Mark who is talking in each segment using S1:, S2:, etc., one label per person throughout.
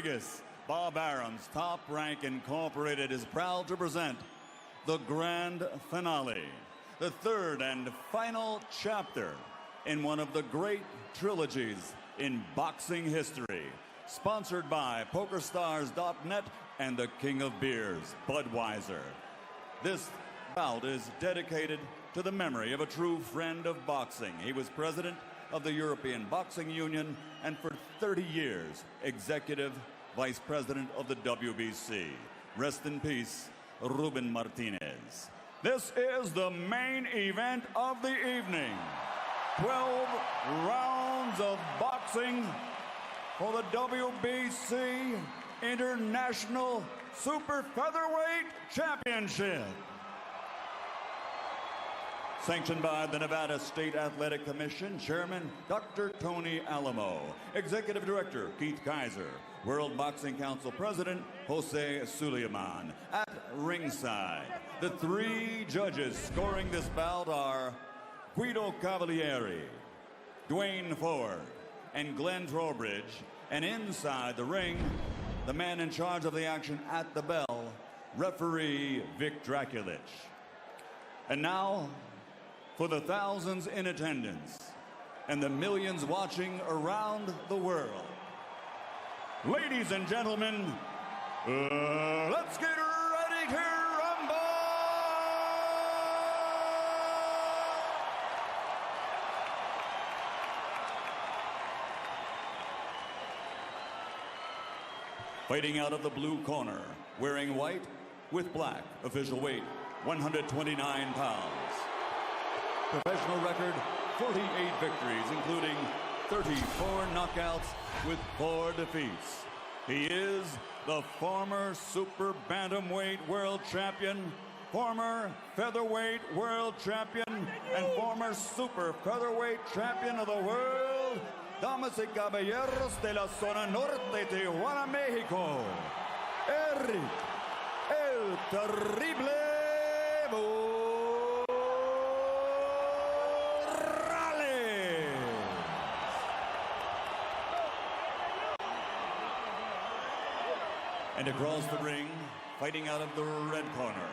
S1: Vegas, Bob Arum's Top Rank Incorporated is proud to present the grand finale, the third and final chapter in one of the great trilogies in boxing history, sponsored by PokerStars.net and the King of Beers, Budweiser. This bout is dedicated to the memory of a true friend of boxing. He was president of the European Boxing Union and for 30 years, executive vice president of the WBC. Rest in peace, Ruben Martinez. This is the main event of the evening. 12 rounds of boxing for the WBC International Super Featherweight Championship. Sanctioned by the Nevada State Athletic Commission, Chairman Dr. Tony Alamo, Executive Director Keith Kaiser, World Boxing Council President Jose Suleiman. At ringside, the three judges scoring this bout are Guido Cavalieri, Dwayne Ford, and Glenn Trowbridge. And inside the ring, the man in charge of the action at the bell, referee Vic Draculich. And now, for the thousands in attendance and the millions watching around the world, ladies and gentlemen, let's get ready to rumble! Fighting out of the blue corner, wearing white with black, official weight 129 pounds. Professional record, 48 victories, including 34 knockouts with 4 defeats. He is the former super bantamweight world champion, former featherweight world champion, and former super featherweight champion of the world, damas y caballeros de la zona norte, Tijuana, Mexico, Erik, el terrible And across the ring, fighting out of the red corner,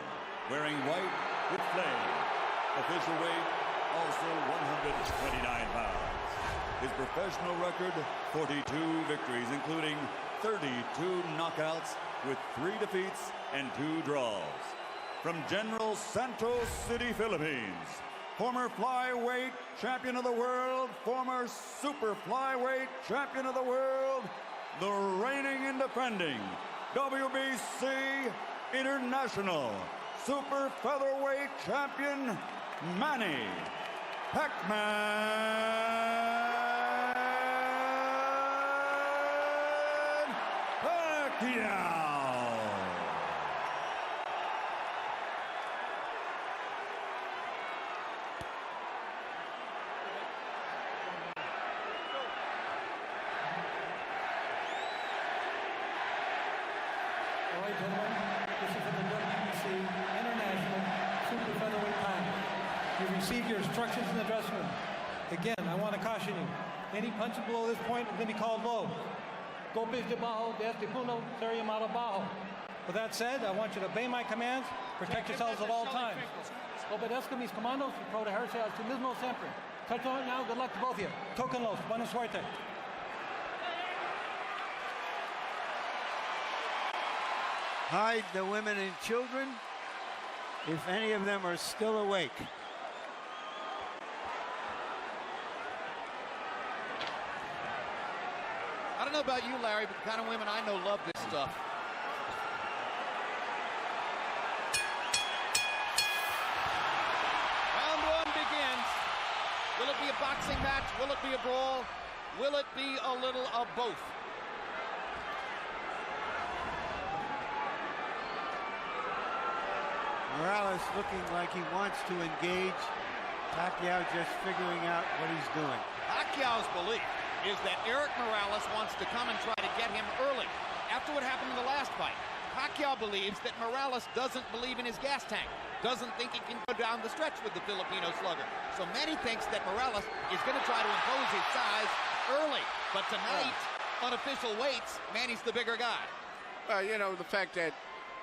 S1: wearing white with flame, official weight also 129 pounds. His professional record, 42 victories, including 32 knockouts with 3 defeats and 2 draws. From General Santos City, Philippines, former flyweight champion of the world, former super flyweight champion of the world, the reigning and defending WBC International Super Featherweight Champion, Manny Pacquiao.
S2: All right, gentlemen, this is for the WBC International Super Featherweight Title. You received your instructions in the dressing room. Again, I want to caution you. Any punches below this point is going to be called low. Golpes de bajo, de este punto, ser llamado bajo. With that said, I want you to obey my commands, protect yourselves at all times. Obedezco mis comandos y protegerse a sí mismo siempre. Touch on it now, good luck to both of you. Tóquenlos, buena suerte.
S3: Hide the women and children, if any of them are still awake.
S4: I don't know about you, Larry, but the kind of women I know love this stuff. Round 1 begins. Will it be a boxing match? Will it be a brawl? Will it be a little of both?
S3: Morales looking like he wants to engage. Pacquiao just figuring out what he's doing.
S4: Pacquiao's belief is that Erik Morales wants to come and try to get him early. After what happened in the last fight, Pacquiao believes that Morales doesn't believe in his gas tank, doesn't think he can go down the stretch with the Filipino slugger. So Manny thinks that Morales is going to try to impose his size early. But tonight, unofficial weights, Manny's the bigger guy.
S5: Well, you know, the fact that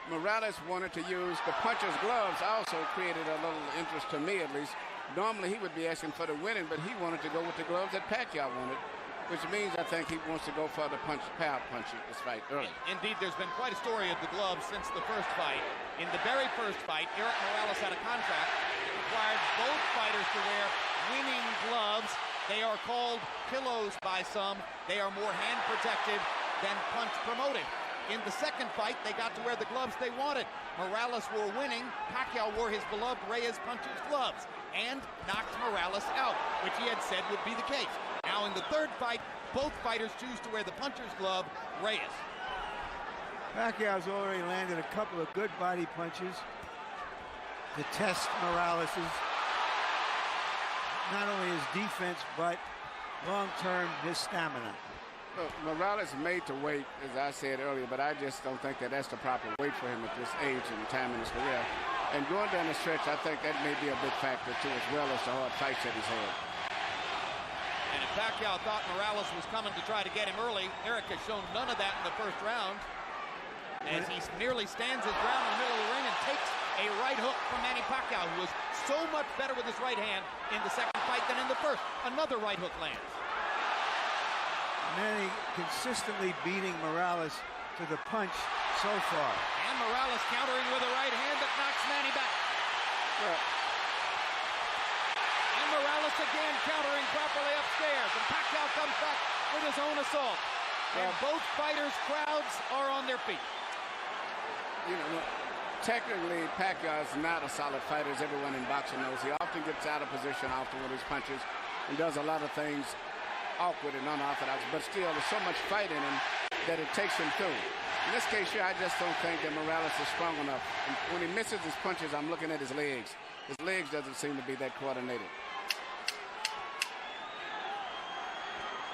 S5: Morales wanted to use the puncher's gloves also created a little interest to me, at least. Normally, he would be asking for the winning, but he wanted to go with the gloves that Pacquiao wanted, which means I think he wants to go for the power punch this fight early.
S4: Indeed, there's been quite a story of the gloves since the first fight. In the very first fight, Erik Morales had a contract that required both fighters to wear winning gloves. They are called pillows by some. They are more hand protective than punch promoting. In the second fight, they got to wear the gloves they wanted. Morales wore winning. Pacquiao wore his beloved Reyes puncher's gloves and knocked Morales out, which he had said would be the case. Now in the third fight, both fighters choose to wear the puncher's glove, Reyes.
S3: Pacquiao's already landed a couple of good body punches to test Morales's, not only his defense, but long-term his stamina.
S5: Look, Morales is made to wait, as I said earlier, but I just don't think that that's the proper weight for him at this age and time in his career. And going down the stretch, I think that may be a big factor, too, as well as the hard fights that he's had.
S4: And if Pacquiao thought Morales was coming to try to get him early, Erik has shown none of that in the first round, as he merely stands his ground in the middle of the ring and takes a right hook from Manny Pacquiao, who was so much better with his right hand in the second fight than in the first. Another right hook lands.
S3: Manny consistently beating Morales to the punch so far.
S4: And Morales countering with a right hand that knocks Manny back. And Morales again countering properly upstairs. And Pacquiao comes back with his own assault. And both fighters' crowds are on their feet.
S5: You know, technically, Pacquiao is not a solid fighter, as everyone in boxing knows. He often gets out of position often with his punches and does a lot of things awkward and unorthodox, but still there's so much fight in him that it takes him through. In this case here, I just don't think that Morales is strong enough. And when he misses his punches, I'm looking at his legs. His legs doesn't seem to be that coordinated.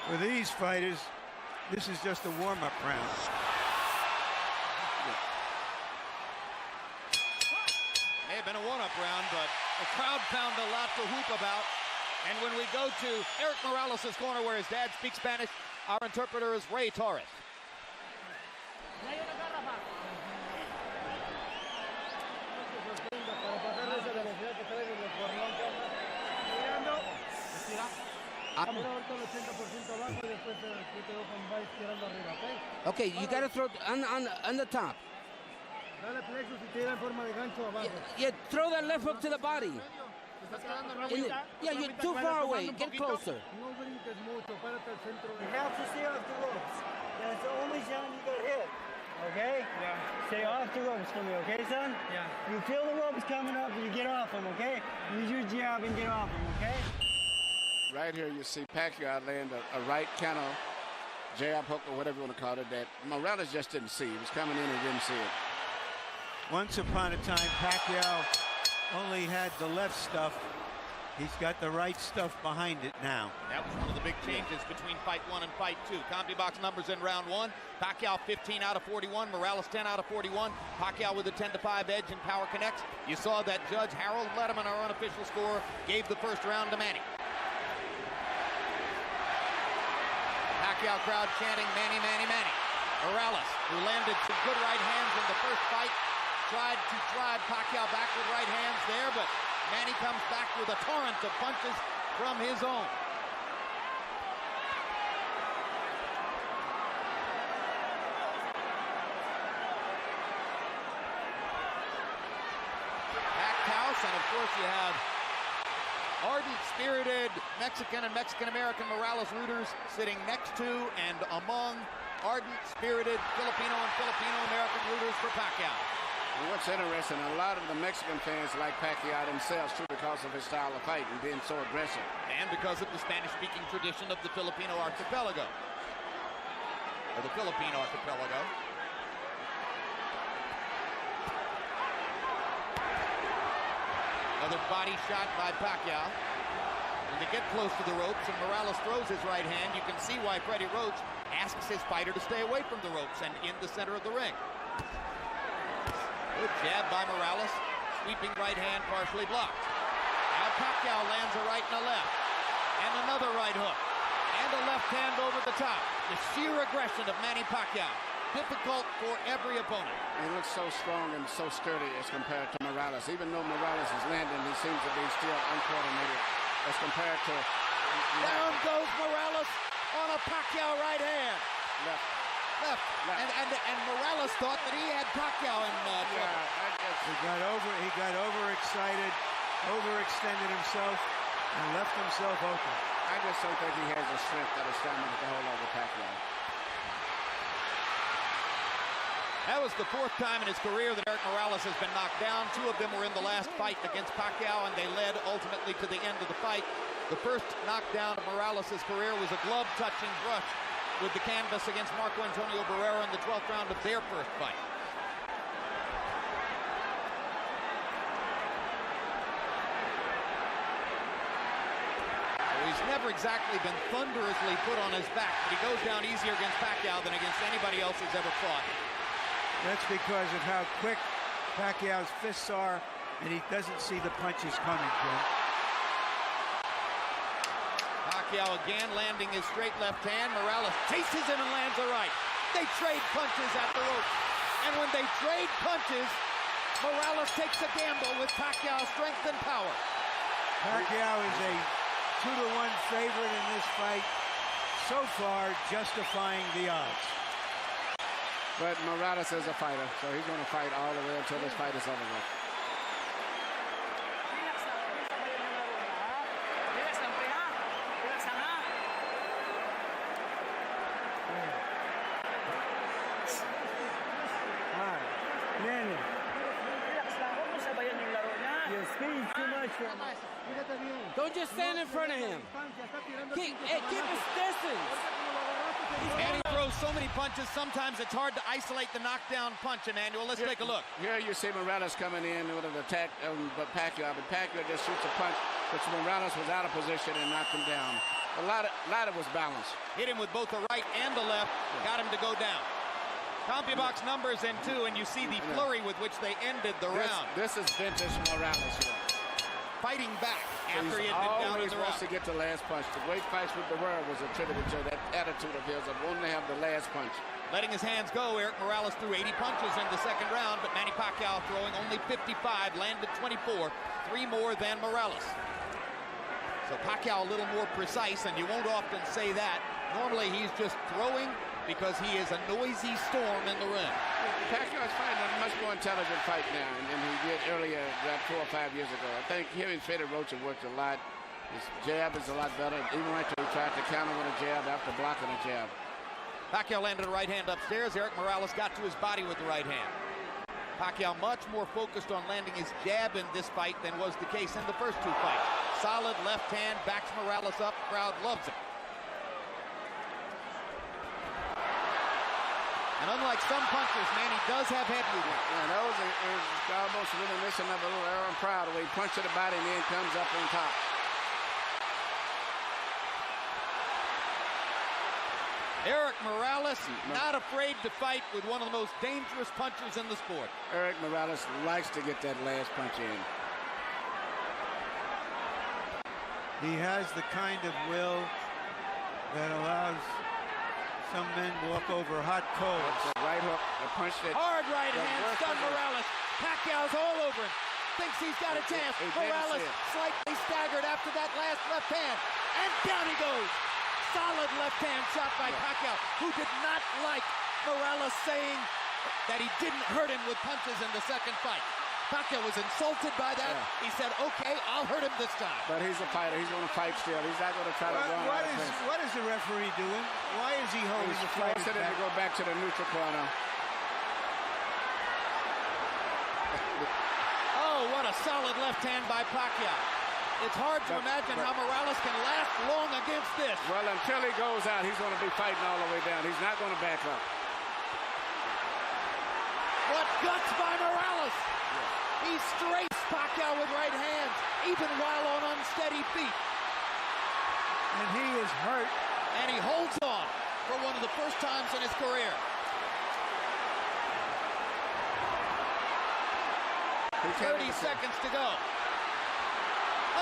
S3: For these fighters, this is just a warm-up round.
S4: May have been a one-up round, but the crowd found a lot to whoop about. And when we go to Erik Morales' corner, where his dad speaks Spanish, our interpreter is Ray Torres.
S6: Okay, you gotta throw on the top. Yeah, throw that left hook to the body. Yeah, you're too far away. Get closer.
S7: You have to stay off the ropes. That's the only zone you got hit. Okay? Yeah. Stay off the ropes for me, okay, son? Yeah. You feel the ropes coming up, you get off them, okay? Use your jab and get off them, okay?
S5: Right here, you see Pacquiao land a right counter jab hook, or whatever you want to call it, that Morales just didn't see. He was coming in and didn't see it.
S3: Once upon a time, Pacquiao only had the left stuff. He's got the right stuff behind it now.
S4: That was one of the big changes between fight one and fight two. CompuBox numbers in round one. Pacquiao 15 out of 41. Morales 10 out of 41. Pacquiao with a 10-5 edge in Power Connects. You saw that Judge Harold Letterman, our unofficial score, gave the first round to Manny. Pacquiao crowd chanting, Manny, Manny, Manny. Morales, who landed some good right hands in the first fight, tried to drive Pacquiao back with right hands there, but Manny comes back with a torrent of punches from his own. Packed house, and of course you have ardent, spirited Mexican and Mexican-American Morales rooters sitting next to and among ardent, spirited Filipino and Filipino-American rooters for Pacquiao.
S5: And what's interesting, a lot of the Mexican fans like Pacquiao themselves, too, because of his style of fight and being so aggressive.
S4: And because of the Spanish-speaking tradition of the Filipino archipelago. Or the Philippine archipelago. Another body shot by Pacquiao. When they get close to the ropes and Morales throws his right hand, you can see why Freddie Roach asks his fighter to stay away from the ropes and in the center of the ring. Good jab by Morales. Sweeping right hand partially blocked. Now Pacquiao lands a right and a left. And another right hook. And a left hand over the top. The sheer aggression of Manny Pacquiao. Difficult for every opponent.
S5: He looks so strong and so sturdy as compared to Morales. Even though Morales is landing, he seems to be still uncoordinated as compared to...
S4: Down goes Morales on a Pacquiao right hand. Left. And Morales thought that he had Pacquiao in trouble.
S3: He got overexcited, overextended himself, and left himself open.
S5: I just don't think he has the strength or the stamina to hold over Pacquiao.
S4: That was the 4th time in his career that Erik Morales has been knocked down. 2 of them were in the last fight against Pacquiao, and they led ultimately to the end of the fight. The first knockdown of Morales' career was a glove-touching brush with the canvas against Marco Antonio Barrera in the 12th round of their first fight. He's never exactly been thunderously put on his back, but he goes down easier against Pacquiao than against anybody else he's ever fought. That's
S3: because of how quick Pacquiao's fists are, and he doesn't see the punches coming, Jim.
S4: Pacquiao again landing his straight left hand. Morales chases him and lands a right. They trade punches at the rope. And when they trade punches, Morales takes a gamble with Pacquiao's strength and power.
S3: Pacquiao is a 2-to-1 favorite in this fight, so far justifying the odds.
S5: But Morales is a fighter, so he's going to fight all the way until this fight is over with.
S7: Manny. You're speeding too much for him.
S6: Don't just stand in front of him. Keep his distance.
S4: And he throws so many punches, sometimes it's hard to isolate the knockdown punch, Emmanuel. Let's take a look.
S5: Here you see Morales coming in with an attack, but Pacquiao just shoots a punch, which Morales was out of position and knocked him down. A lot of was balanced.
S4: Hit him with both the right and the left, got him to go down. CompuBox numbers in 2, and you see the flurry with which they ended the round.
S5: This is vintage Morales here.
S4: Fighting back after he had been down in the round.
S5: Wants to get the last punch. The great fights with Barrera was attributed to that attitude of his of wanting to have the last punch.
S4: Letting his hands go, Erik Morales threw 80 punches in the 2nd round, but Manny Pacquiao throwing only 55, landed 24, 3 more than Morales. So Pacquiao a little more precise, and you won't often say that. Normally he's just throwing because he is a noisy storm in the ring.
S5: Pacquiao is fighting a much more intelligent fight now than he did earlier, about 4 or 5 years ago. I think him and Fedor Rocha worked a lot. His jab is a lot better. Even right there, he tried to counter with a jab after blocking a jab.
S4: Pacquiao landed a right hand upstairs. Erik Morales got to his body with the right hand. Pacquiao much more focused on landing his jab in this fight than was the case in the first 2 fights. Solid left hand, backs Morales up. Crowd loves it. And unlike some punchers, Manny does have head movement.
S5: Yeah, that was almost reminiscent of a little Aaron Proud, where he punched to the body and then comes up on top.
S4: Erik Morales, not afraid to fight with one of the most dangerous punchers in the sport.
S5: Erik Morales likes to get that last punch in.
S3: He has the kind of will that allows some men walk over hot coals.
S5: The right hook, the punch that...
S4: Hard right hand, stun Morales. Pacquiao's all over him. Thinks he's got a chance. Morales slightly staggered after that last left hand. And down he goes. Solid left hand shot by Pacquiao, who did not like Morales saying that he didn't hurt him with punches in the 2nd fight. Pacquiao was insulted by that. He said, okay, I'll hurt him this time.
S5: But he's a fighter. He's going to fight still. He's not going to try to run out of things.
S3: What is the referee doing? Why is he holding the fight?
S5: He's forcing him to go back to the neutral corner.
S4: Oh, what a solid left hand by Pacquiao. It's hard to imagine how Morales can last long against this.
S5: Well, until he goes out, he's going to be fighting all the way down. He's not going to back up.
S4: What guts by Morales! He strafes Pacquiao with right hands, even while on unsteady feet.
S3: And he is hurt.
S4: And he holds on for one of the first times in his career. 30 seconds to go.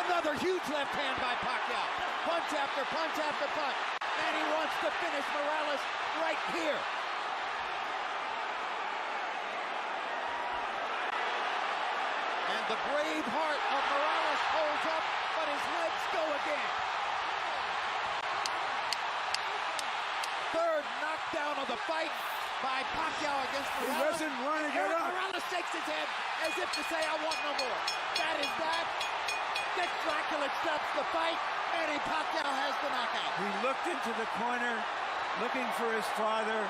S4: Another huge left hand by Pacquiao. Punch after punch after punch. Manny wants to finish Morales right here. And the brave heart of Morales holds up, but his legs go again. Third knockdown of the fight by Pacquiao against Morales.
S3: He doesn't want to get up.
S4: Morales shakes his head as if to say, I want no more. That is that. Dick Dracula stops the fight. Manny Pacquiao has the knockout.
S3: He looked into the corner, looking for his father,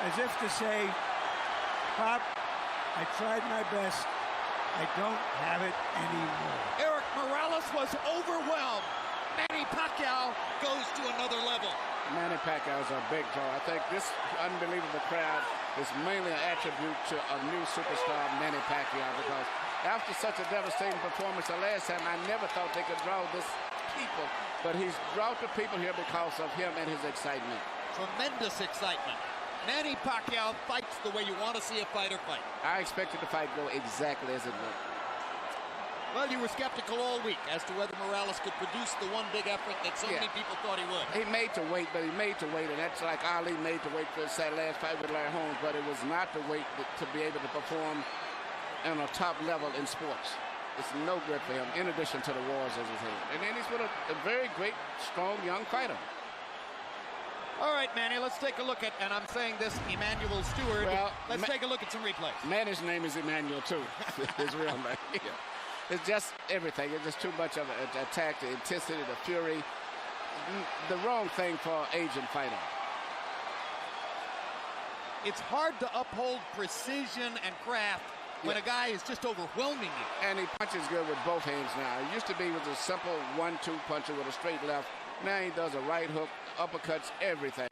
S3: as if to say, Pop, I tried my best. I don't have it anymore.
S4: Erik Morales was overwhelmed. Manny Pacquiao goes to another level.
S5: Manny Pacquiao is a big draw. I think this unbelievable crowd is mainly an attribute to a new superstar, Manny Pacquiao, because after such a devastating performance the last time, I never thought they could draw this people. But he's brought the people here because of him and his excitement.
S4: Tremendous excitement. Manny Pacquiao fights the way you want to see a fighter fight.
S5: I expected the fight to go exactly as it looked.
S4: Well, you were skeptical all week as to whether Morales could produce the one big effort that so many people thought he would.
S5: He made to wait, but he made to wait, and that's like Ali made to wait for his last fight with Larry Holmes, but it was not to wait to be able to perform on a top level in sports. It's no good for him, in addition to the wars as he's had. And then he's with a very great, strong, young fighter.
S4: All right, Manny, let's take a look at, and I'm saying this, Emmanuel Stewart.
S5: Well,
S4: let's take a look at some replays.
S5: Manny's name is Emmanuel, too. His real name. Yeah. It's just everything. It's just too much of an attack, the intensity, the fury. The wrong thing for an Asian fighter.
S4: It's hard to uphold precision and craft when a guy is just overwhelming you.
S5: And he punches good with both hands now. It used to be with a simple 1-2 puncher with a straight left. Now he does a right hook, uppercuts, everything.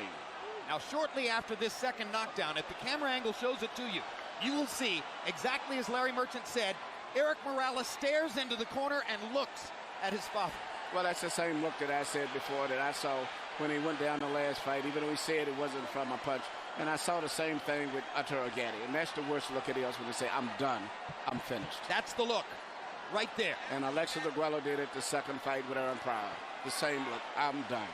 S4: Now, shortly after this second knockdown, if the camera angle shows it to you, you will see, exactly as Larry Merchant said, Erik Morales stares into the corner and looks at his father.
S5: Well, that's the same look that I said before that I saw when he went down the last fight, even though he said it wasn't from a punch. And I saw the same thing with Arturo Gatti. And that's the worst look it is when they say, I'm done, I'm finished.
S4: That's the look, right there.
S5: And Alexis Arguello did it the second fight with Aaron Pryor. The same look, I'm done.